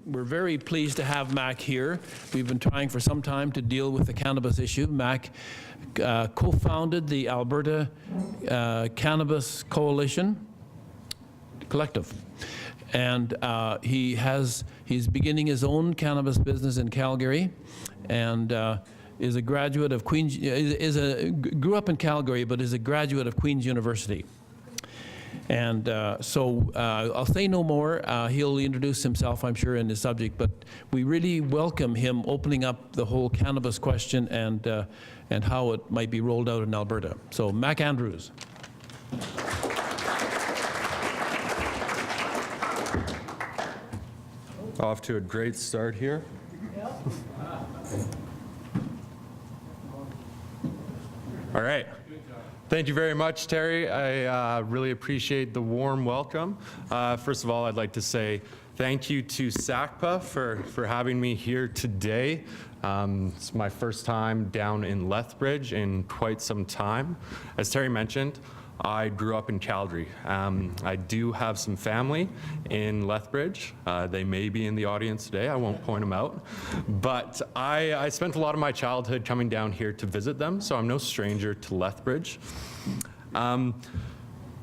We're very pleased to have Mack here. We've been trying for some time to deal with the cannabis issue. Mack co-founded the Alberta Cannabis Coalition Collective. And he's beginning his own cannabis business in Calgary, and is a graduate of Queen's, grew up in Calgary, but is a graduate of Queen's University. And so I'll say no more. He'll introduce himself, I'm sure, in the subject, but we really welcome him opening up the whole cannabis question and how it might be rolled out in Alberta. So, Mack Andrews. Off to a great start here. All right. Thank you very much, Terry. I really appreciate the warm welcome. First of all, I'd like to say thank you to SACPA for having me here today. It's my first time down in Lethbridge in quite some time. As Terry mentioned, I grew up in Calgary. I do have some family in Lethbridge. They may be in the audience today. I won't point them out. But I spent a lot of my childhood coming down here to visit them, so I'm no stranger to Lethbridge.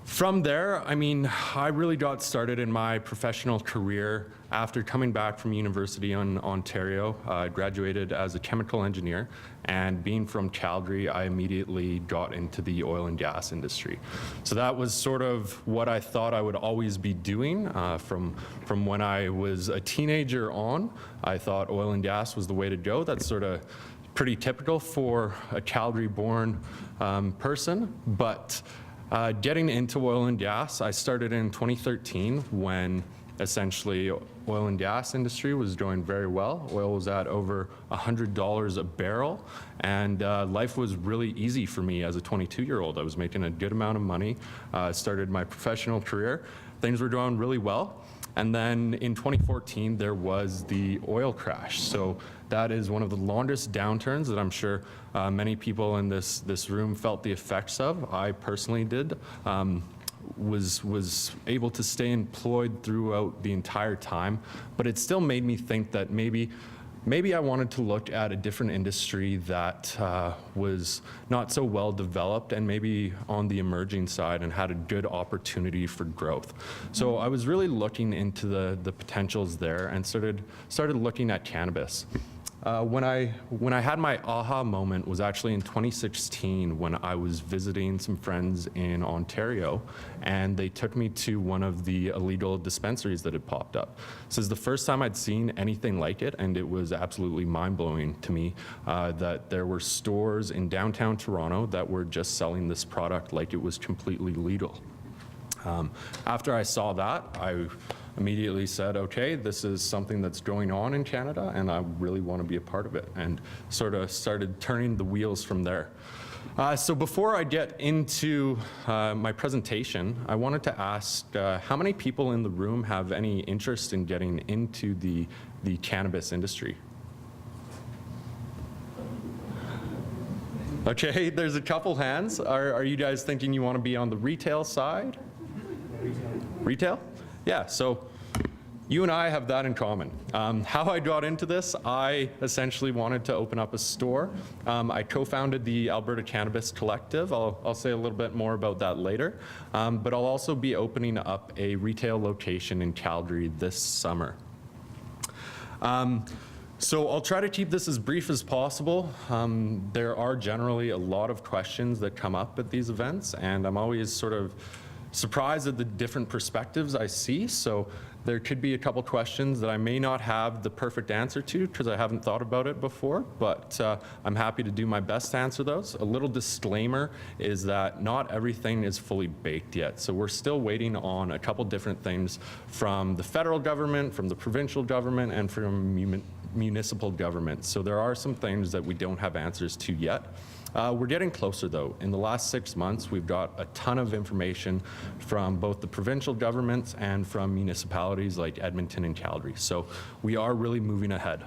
From there, I mean, I really got started in my professional career after coming back from university in Ontario. I graduated as a chemical engineer, and being from Calgary, I immediately got into the oil and gas industry. So that was sort of what I thought I would always be doing. From when I was a teenager on, I thought oil and gas was the way to go. That's sort of pretty typical for a Calgary-born person, but getting into oil and gas, I started in 2013 when essentially oil and gas industry was doing very well. Oil was at over $100 a barrel, and life was really easy for me as a 22-year-old. I was making a good amount of money, started my professional career. Things were doing really well. And then in 2014, there was the oil crash. So that is one of the longest downturns that I'm sure many people in this room felt the effects of. I personally did. Was able to stay employed throughout the entire time, but it still made me think that maybe I wanted to look at a different industry that was not so well developed and maybe on the emerging side and had a good opportunity for growth. So I was really looking into the potentials there and started looking at cannabis. When I had my aha moment was actually in 2016 when I was visiting some friends in Ontario, and they took me to one of the illegal dispensaries that had popped up. This is the first time I'd seen anything like it, and it was absolutely mind-blowing to me that there were stores in downtown Toronto that were just selling this product like it was completely legal. After I saw that, I immediately said, okay, this is something that's going on in Canada and I really want to be a part of it, and sort of started turning the wheels from there. So before I get into my presentation, I wanted to ask how many people in the room have any interest in getting into the cannabis industry? Okay, there's a couple hands. Are you guys thinking you want to be on the retail side? Retail? Yeah, so you and I have that in common. How I got into this, I essentially wanted to open up a store. I co-founded the Alberta Cannabis Collective. I'll say a little bit more about that later. But I'll also be opening up a retail location in Calgary this summer. So I'll try to keep this as brief as possible. There are generally a lot of questions that come up at these events, and I'm always sort of surprised at the different perspectives I see. So there could be a couple questions that I may not have the perfect answer to because I haven't thought about it before, but I'm happy to do my best to answer those. A little disclaimer is that not everything is fully baked yet. So we're still waiting on a couple different things from the federal government, from the provincial government, and from municipal government. So there are some things that we don't have answers to yet. We're getting closer though. In the last 6 months, we've got a ton of information from both the provincial governments and from municipalities like Edmonton and Calgary. So we are really moving ahead.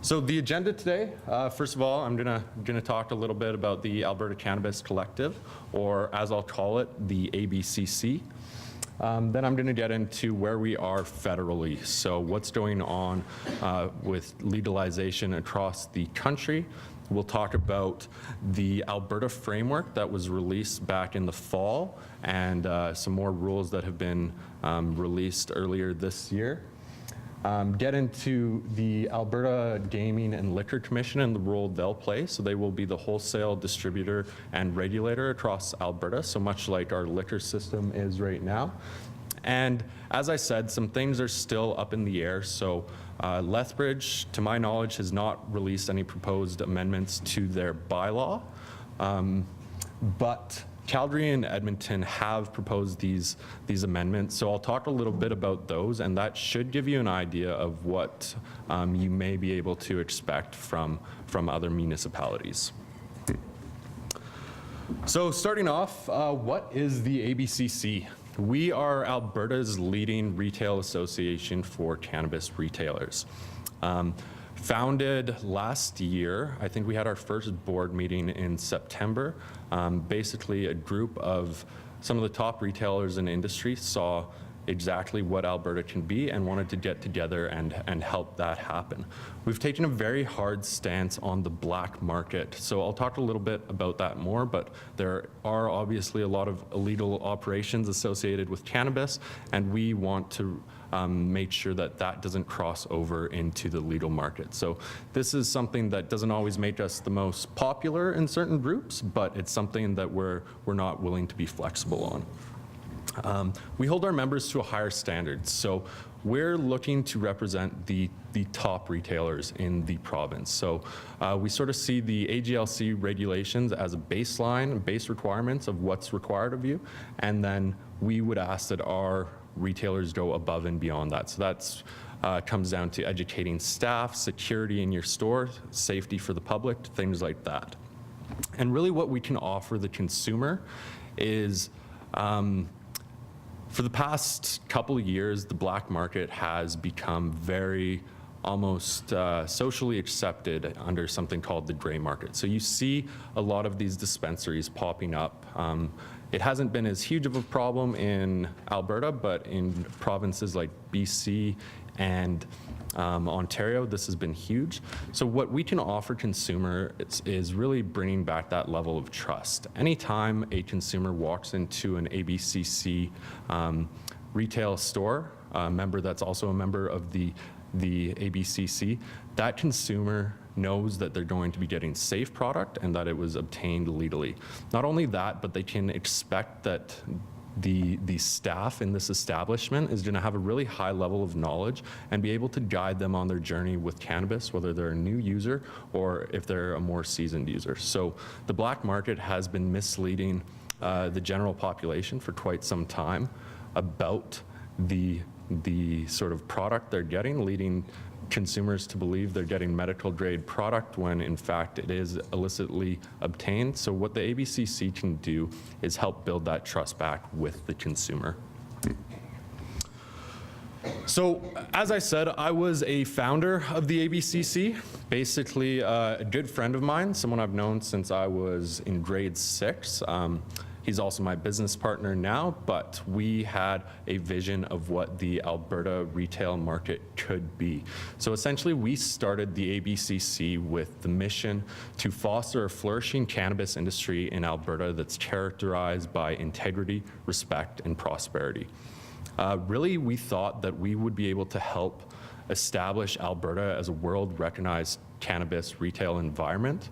So the agenda today, first of all, I'm gonna talk a little bit about the Alberta Cannabis Collective, or as I'll call it, the ABCC. Then I'm going to get into where we are federally. So what's going on with legalization across the country. We'll talk about the Alberta framework that was released back in the fall and some more rules that have been released earlier this year. Get into the Alberta Gaming and Liquor Commission and the role they'll play. So they will be the wholesale distributor and regulator across Alberta, so much like our liquor system is right now. And as I said, some things are still up in the air. So Lethbridge, to my knowledge, has not released any proposed amendments to their bylaw. But Calgary and Edmonton have proposed these amendments. So I'll talk a little bit about those, and that should give you an idea of what you may be able to expect from other municipalities. So starting off, what is the ABCC? We are Alberta's leading retail association for cannabis retailers. Founded last year, I think we had our first board meeting in September. Basically, a group of some of the top retailers in the industry saw exactly what Alberta can be and wanted to get together and help that happen. We've taken a very hard stance on the black market, so I'll talk a little bit about that more, but there are obviously a lot of illegal operations associated with cannabis, and we want to make sure that that doesn't cross over into the legal market. So this is something that doesn't always make us the most popular in certain groups, but it's something that we're not willing to be flexible on. We hold our members to a higher standard. So we're looking to represent the top retailers in the province. So we sort of see the AGLC regulations as a baseline, base requirements of what's required of you. And then we would ask that our retailers go above and beyond that. So that's comes down to educating staff, security in your store, safety for the public, things like that. And really what we can offer the consumer is for the past couple of years, the black market has become very almost socially accepted under something called the gray market. So you see a lot of these dispensaries popping up. It hasn't been as huge of a problem in Alberta, but in provinces like BC and Ontario, this has been huge. So what we can offer consumer is really bringing back that level of trust. Anytime a consumer walks into an ABCC retail store, a member that's also a member of the ABCC, that consumer knows that they're going to be getting safe product and that it was obtained legally. Not only that, but they can expect that the staff in this establishment is going to have a really high level of knowledge and be able to guide them on their journey with cannabis, whether they're a new user or if they're a more seasoned user. So the black market has been misleading the general population for quite some time about the sort of product they're getting, leading consumers to believe they're getting medical grade product when in fact it is illicitly obtained. So what the ABCC can do is help build that trust back with the consumer. So as I said, I was a founder of the ABCC, basically a good friend of mine, someone I've known since I was in grade 6. He's also my business partner now, but we had a vision of what the Alberta retail market could be. So essentially, we started the ABCC with the mission to foster a flourishing cannabis industry in Alberta that's characterized by integrity, respect, and prosperity. Really, we thought that we would be able to help establish Alberta as a world-recognized cannabis retail environment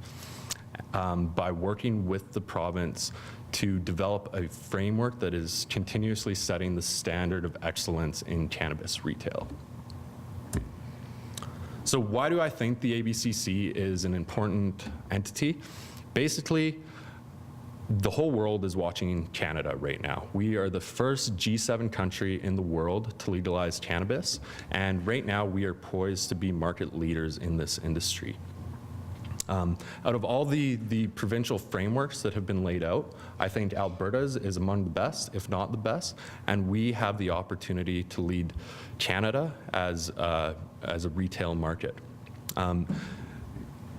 by working with the province to develop a framework that is continuously setting the standard of excellence in cannabis retail. So why do I think the ABCC is an important entity? Basically, the whole world is watching Canada right now. We are the first G7 country in the world to legalize cannabis, and right now we are poised to be market leaders in this industry. Out of all the provincial frameworks that have been laid out, I think Alberta's is among the best, if not the best, and we have the opportunity to lead Canada as a retail market.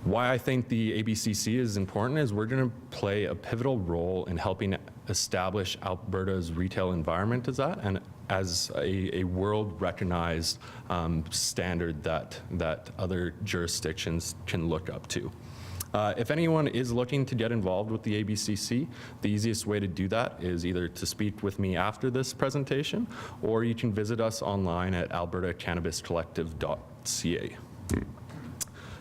Why I think the ABCC is important is we're going to play a pivotal role in helping establish Alberta's retail environment as that, and as a world-recognized standard that other jurisdictions can look up to. If anyone is looking to get involved with the ABCC, the easiest way to do that is either to speak with me after this presentation, or you can visit us online at albertacannabiscollective.ca.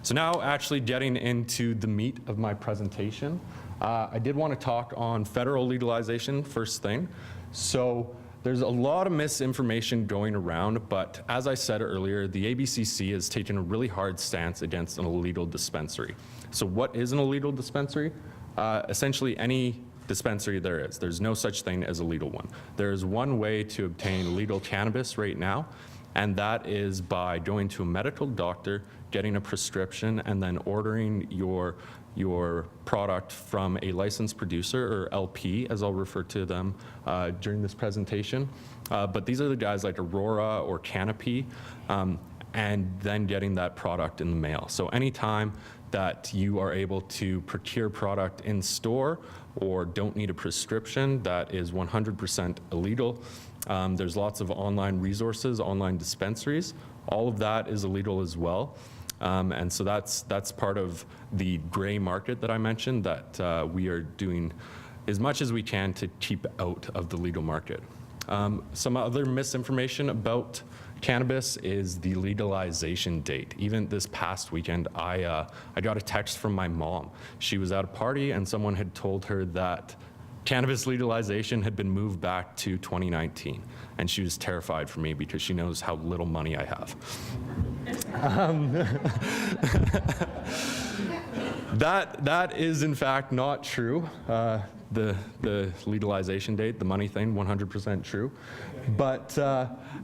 So now actually getting into the meat of my presentation, I did want to talk on federal legalization first thing. So there's a lot of misinformation going around, but as I said earlier, the ABCC has taken a really hard stance against an illegal dispensary. So what is an illegal dispensary? Essentially any dispensary there is. There's no such thing as a legal one. There's one way to obtain legal cannabis right now, and that is by going to a medical doctor, getting a prescription, and then ordering your product from a licensed producer, or LP, as I'll refer to them during this presentation. But these are the guys like Aurora or Canopy, and then getting that product in the mail. So anytime that you are able to procure product in store or don't need a prescription, that is 100% illegal. There's lots of online resources, online dispensaries. All of that is illegal as well. And so that's part of the gray market that I mentioned that we are doing as much as we can to keep out of the legal market. Some other misinformation about cannabis is the legalization date. Even this past weekend, I got a text from my mom. She was at a party and someone had told her that cannabis legalization had been moved back to 2019. And she was terrified for me because she knows how little money I have. That is in fact not true. The legalization date, the money thing, 100% true. But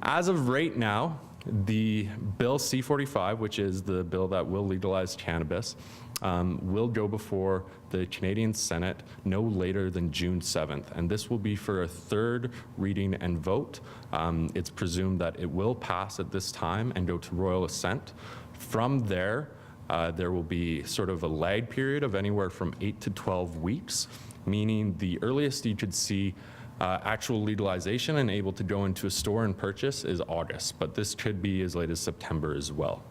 as of right now, the Bill C-45, which is the bill that will legalize cannabis, will go before the Canadian Senate no later than June 7th. And this will be for a third reading and vote. It's presumed that it will pass at this time and go to royal assent. From there, there will be sort of a lag period of anywhere from 8 to 12 weeks, meaning the earliest you could see actual legalization and able to go into a store and purchase is August, but this could be as late as September as well.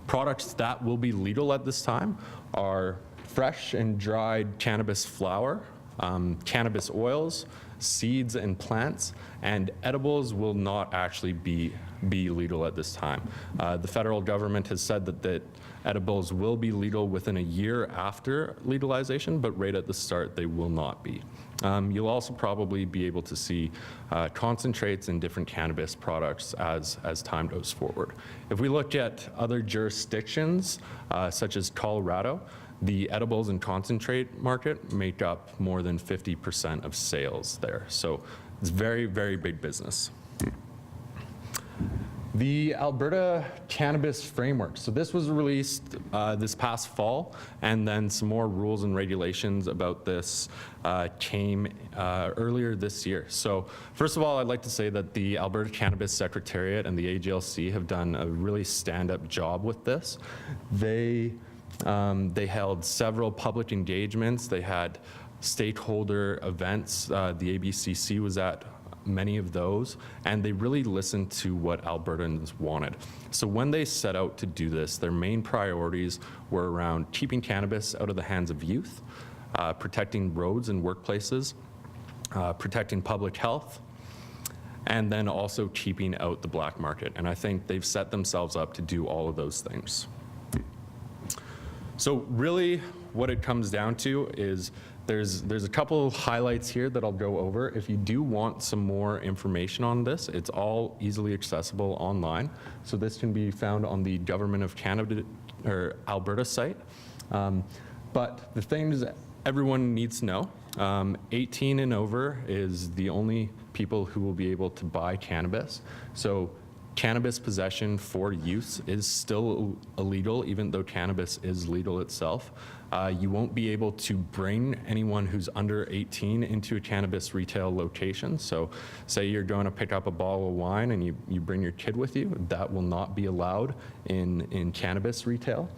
Products that will be legal at this time are fresh and dried cannabis flower, cannabis oils, seeds and plants, and edibles will not actually be legal at this time. The federal government has said that edibles will be legal within a year after legalization, but right at the start they will not be. You'll also probably be able to see concentrates and different cannabis products as time goes forward. If we look at other jurisdictions, such as Colorado, the edibles and concentrate market make up more than 50% of sales there. So it's very, very big business. The Alberta Cannabis Framework. So this was released this past fall, and then some more rules and regulations about this came earlier this year. So first of all, I'd like to say that the Alberta Cannabis Secretariat and the AGLC have done a really stand-up job with this. They held several public engagements. They had stakeholder events. The ABCC was at many of those, and they really listened to what Albertans wanted. So when they set out to do this, their main priorities were around keeping cannabis out of the hands of youth, protecting roads and workplaces, protecting public health, and then also keeping out the black market. And I think they've set themselves up to do all of those things. So really what it comes down to is there's a couple highlights here that I'll go over. If you do want some more information on this, it's all easily accessible online. So this can be found on the Government of Canada or Alberta site. But the things everyone needs to know, 18 and over is the only people who will be able to buy cannabis. So cannabis possession for use is still illegal, even though cannabis is legal itself. You won't be able to bring anyone who's under 18 into a cannabis retail location. So say you're going to pick up a bottle of wine and you bring your kid with you, that will not be allowed in cannabis retail.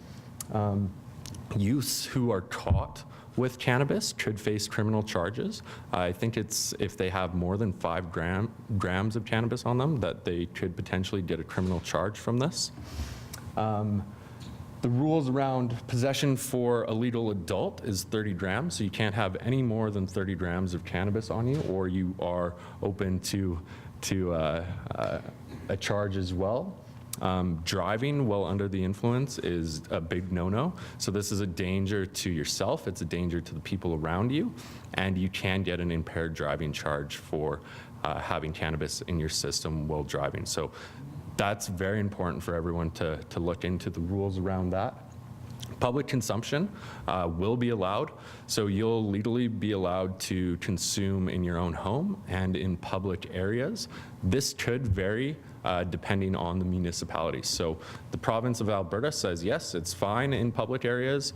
Youths who are caught with cannabis could face criminal charges. I think it's if they have more than 5 grams of cannabis on them that they could potentially get a criminal charge from this. The rules around possession for a legal adult is 30 grams, so you can't have any more than 30 grams of cannabis on you, or you are open to a charge as well. Driving while under the influence is a big no-no. So this is a danger to yourself, it's a danger to the people around you, and you can get an impaired driving charge for having cannabis in your system while driving. So that's very important for everyone to look into the rules around that. Public consumption will be allowed, so you'll legally be allowed to consume in your own home and in public areas. This could vary depending on the municipality. So the province of Alberta says, yes, it's fine in public areas.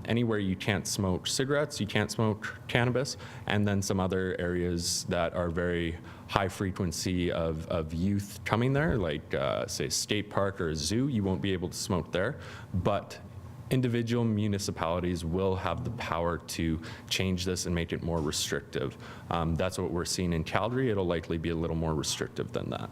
Anywhere you can't smoke cigarettes, you can't smoke cannabis, and then some other areas that are very high frequency of youth coming there, like say skate park or a zoo, you won't be able to smoke there. But individual municipalities will have the power to change this and make it more restrictive. That's what we're seeing in Calgary. It'll likely be a little more restrictive than that.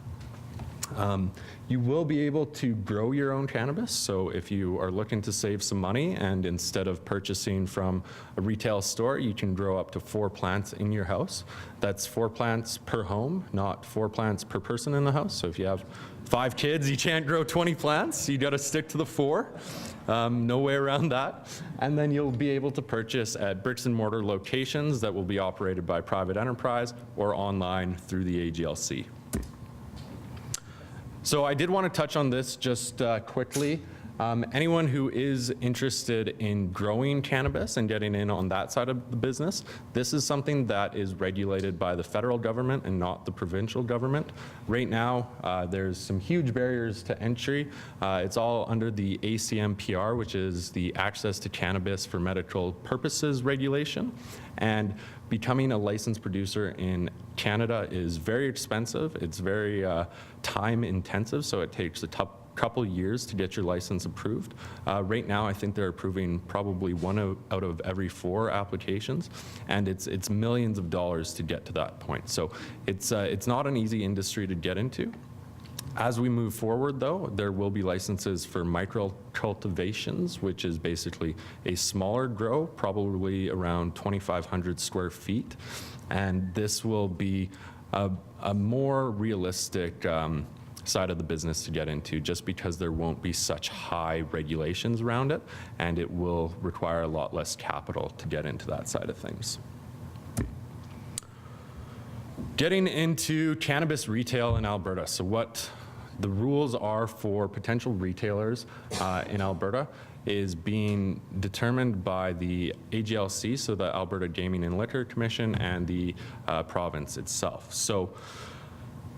You will be able to grow your own cannabis. So if you are looking to save some money and instead of purchasing from a retail store, you can grow up to 4 plants in your house. That's 4 plants per home, not 4 plants per person in the house. So if you have 5 kids, you can't grow 20 plants. You got to stick to the 4. No way around that. And then you'll be able to purchase at bricks and mortar locations that will be operated by private enterprise or online through the AGLC. So I did want to touch on this just quickly. Anyone who is interested in growing cannabis and getting in on that side of the business, this is something that is regulated by the federal government and not the provincial government. Right now, there's some huge barriers to entry. It's all under the ACMPR, which is the Access to Cannabis for Medical Purposes regulation. And becoming a licensed producer in Canada is very expensive. It's very time intensive, so it takes a couple years to get your license approved. Right now, I think they're approving probably 1 out of every 4 applications, and it's millions of dollars to get to that point. So it's not an easy industry to get into. As we move forward, though, there will be licenses for micro cultivations, which is basically a smaller grow, probably around 2,500 square feet. And this will be a more realistic side of the business to get into, just because there won't be such high regulations around it, and it will require a lot less capital to get into that side of things. Getting into cannabis retail in Alberta. So what the rules are for potential retailers in Alberta is being determined by the AGLC, so the Alberta Gaming and Liquor Commission, and the province itself. So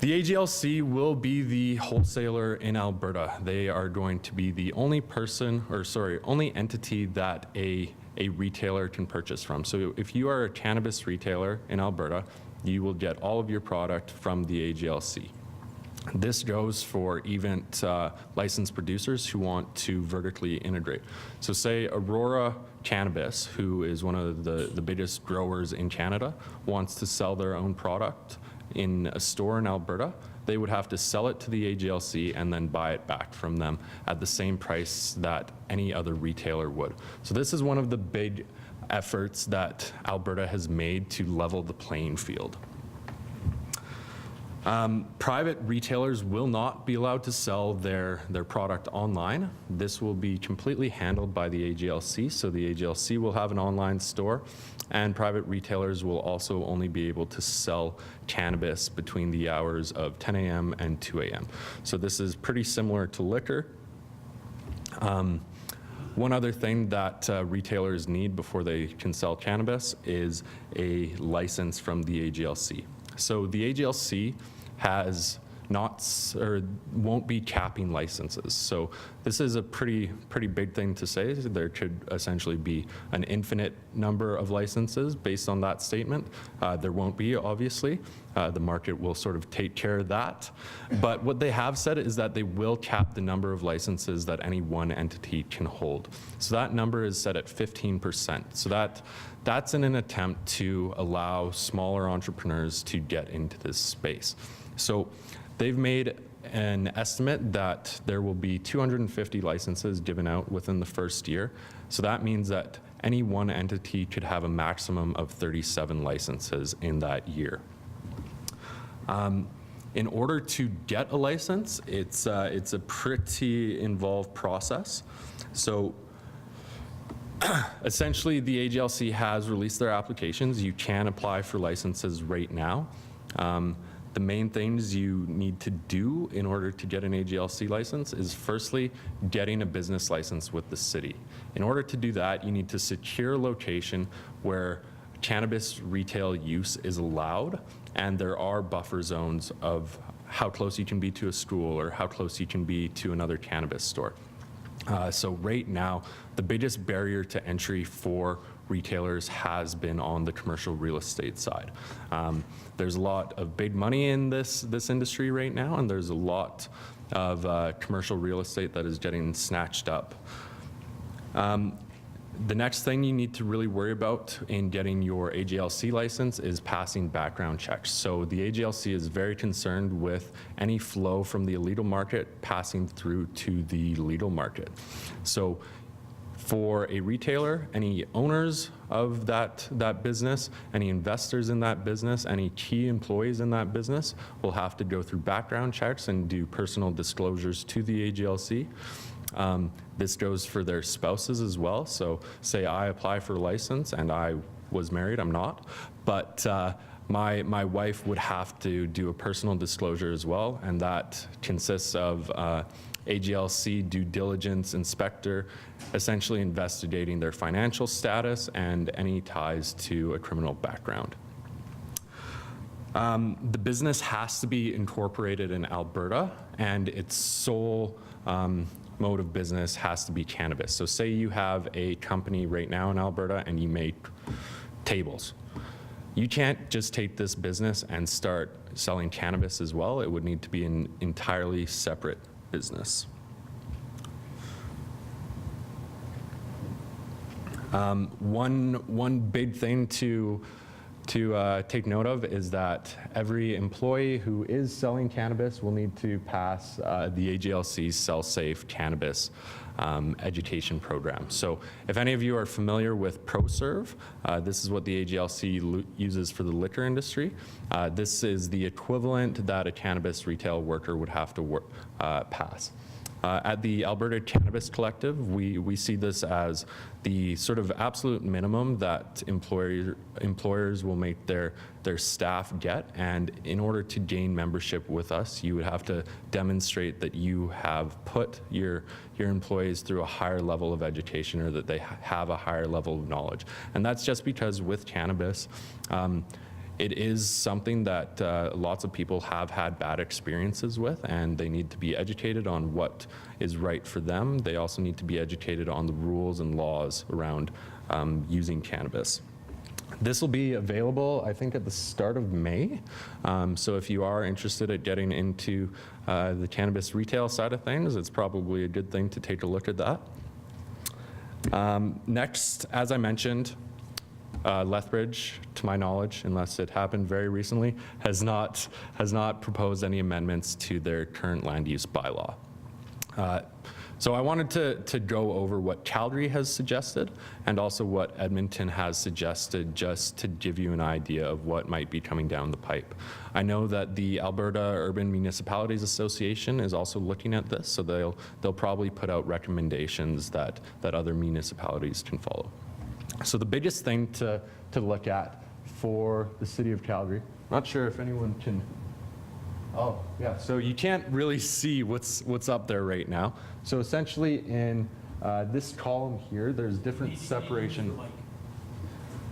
the AGLC will be the wholesaler in Alberta. They are going to be the only only entity that a retailer can purchase from. So if you are a cannabis retailer in Alberta, you will get all of your product from the AGLC. This goes for even licensed producers who want to vertically integrate. So say Aurora Cannabis, who is one of the biggest growers in Canada, wants to sell their own product in a store in Alberta, they would have to sell it to the AGLC and then buy it back from them at the same price that any other retailer would. So this is one of the big efforts that Alberta has made to level the playing field. Private retailers will not be allowed to sell their product online. This will be completely handled by the AGLC, so the AGLC will have an online store, and private retailers will also only be able to sell cannabis between the hours of 10 a.m. and 2 a.m. So this is pretty similar to liquor. One other thing that retailers need before they can sell cannabis is a license from the AGLC. So the AGLC has or won't be capping licenses. So this is a pretty big thing to say. There could essentially be an infinite number of licenses based on that statement. There won't be, obviously. The market will sort of take care of that. But what they have said is that they will cap the number of licenses that any one entity can hold. So that number is set at 15%. So that's in an attempt to allow smaller entrepreneurs to get into this space. So they've made an estimate that there will be 250 licenses given out within the first year. So that means that any one entity could have a maximum of 37 licenses in that year. In order to get a license, it's a pretty involved process. So essentially, the AGLC has released their applications. You can apply for licenses right now. The main things you need to do in order to get an AGLC license is firstly, getting a business license with the city. In order to do that, you need to secure a location where cannabis retail use is allowed, and there are buffer zones of how close you can be to a school or how close you can be to another cannabis store. So right now, the biggest barrier to entry for retailers has been on the commercial real estate side. There's a lot of big money in this industry right now, and there's a lot of commercial real estate that is getting snatched up. The next thing you need to really worry about in getting your AGLC license is passing background checks. So the AGLC is very concerned with any flow from the illegal market passing through to the legal market. So for a retailer, any owners of that business, any investors in that business, any key employees in that business will have to go through background checks and do personal disclosures to the AGLC. This goes for their spouses as well. So say I apply for a license and I was married, I'm not, but my wife would have to do a personal disclosure as well, and that consists of AGLC due diligence inspector essentially investigating their financial status and any ties to a criminal background. The business has to be incorporated in Alberta, and its sole mode of business has to be cannabis. So say you have a company right now in Alberta and you make tables. You can't just take this business and start selling cannabis as well. It would need to be an entirely separate business. One big thing to take note of is that every employee who is selling cannabis will need to pass the AGLC's Sell Safe Cannabis education program. So if any of you are familiar with ProServe, this is what the AGLC uses for the liquor industry. This is the equivalent that a cannabis retail worker would have to pass. At the Alberta Cannabis Collective, we see this as the sort of absolute minimum that employers will make their staff get, and in order to gain membership with us, you would have to demonstrate that you have put your employees through a higher level of education, or that they have a higher level of knowledge. And that's just because with cannabis, it is something that lots of people have had bad experiences with, and they need to be educated on what is right for them. They also need to be educated on the rules and laws around using cannabis. This will be available, I think, at the start of May. So if you are interested at getting into the cannabis retail side of things, it's probably a good thing to take a look at that. Next, as I mentioned, Lethbridge, to my knowledge, unless it happened very recently, has not proposed any amendments to their current land use bylaw. So I wanted to go over what Calgary has suggested and also what Edmonton has suggested, just to give you an idea of what might be coming down the pipe. I know that the Alberta Urban Municipalities Association is also looking at this, so they'll probably put out recommendations that other municipalities can follow. So the biggest thing to look at for the city of Calgary, not sure if anyone can, oh yeah, so you can't really see what's up there right now. So essentially in this column here, there's different separation.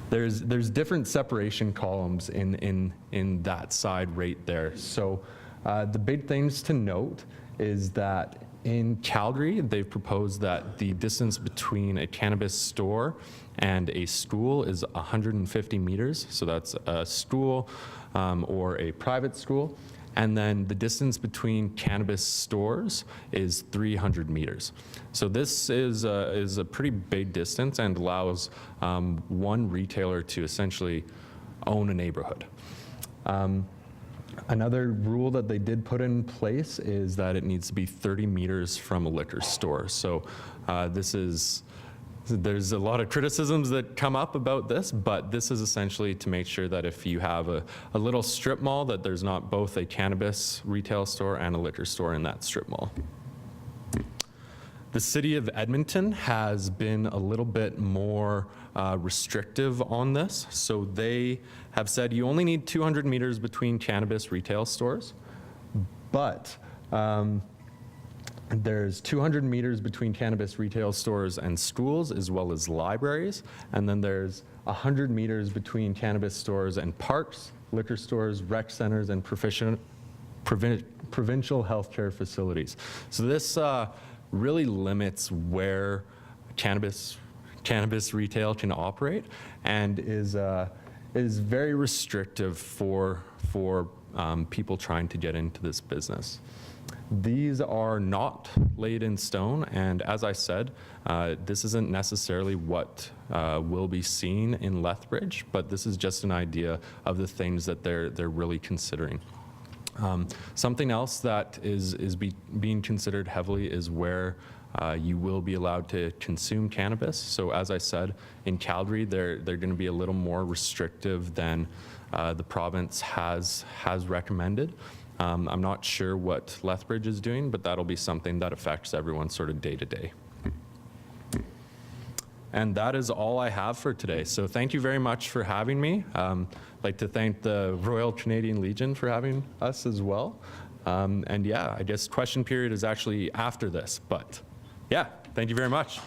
There's different separation columns in that side right there. So The big things to note is that in Calgary, they've proposed that the distance between a cannabis store and a school is 150 meters. So that's a school or a private school. And then the distance between cannabis stores is 300 meters. So this is a pretty big distance and allows one retailer to essentially own a neighborhood. Another rule that they did put in place is that it needs to be 30 meters from a liquor store. So there's a lot of criticisms that come up about this, but this is essentially to make sure that if you have a little strip mall, that there's not both a cannabis retail store and a liquor store in that strip mall. The city of Edmonton has been a little bit more restrictive on this. So they have said you only need 200 meters between cannabis retail stores, but there's 200 meters between cannabis retail stores and schools, as well as libraries. And then there's 100 meters between cannabis stores and parks, liquor stores, rec centers, and provincial healthcare facilities. So this really limits where cannabis retail can operate, and is very restrictive for people trying to get into this business. These are not laid in stone, and as I said, this isn't necessarily what will be seen in Lethbridge, but this is just an idea of the things that they're really considering. Something else that is being considered heavily is where you will be allowed to consume cannabis. So as I said, in Calgary, they're going to be a little more restrictive than the province has recommended. I'm not sure what Lethbridge is doing, but that'll be something that affects everyone sort of day to day. And that is all I have for today. So thank you very much for having me. I'd like to thank the Royal Canadian Legion for having us as well. And yeah, I guess question period is actually after this, but yeah, thank you very much.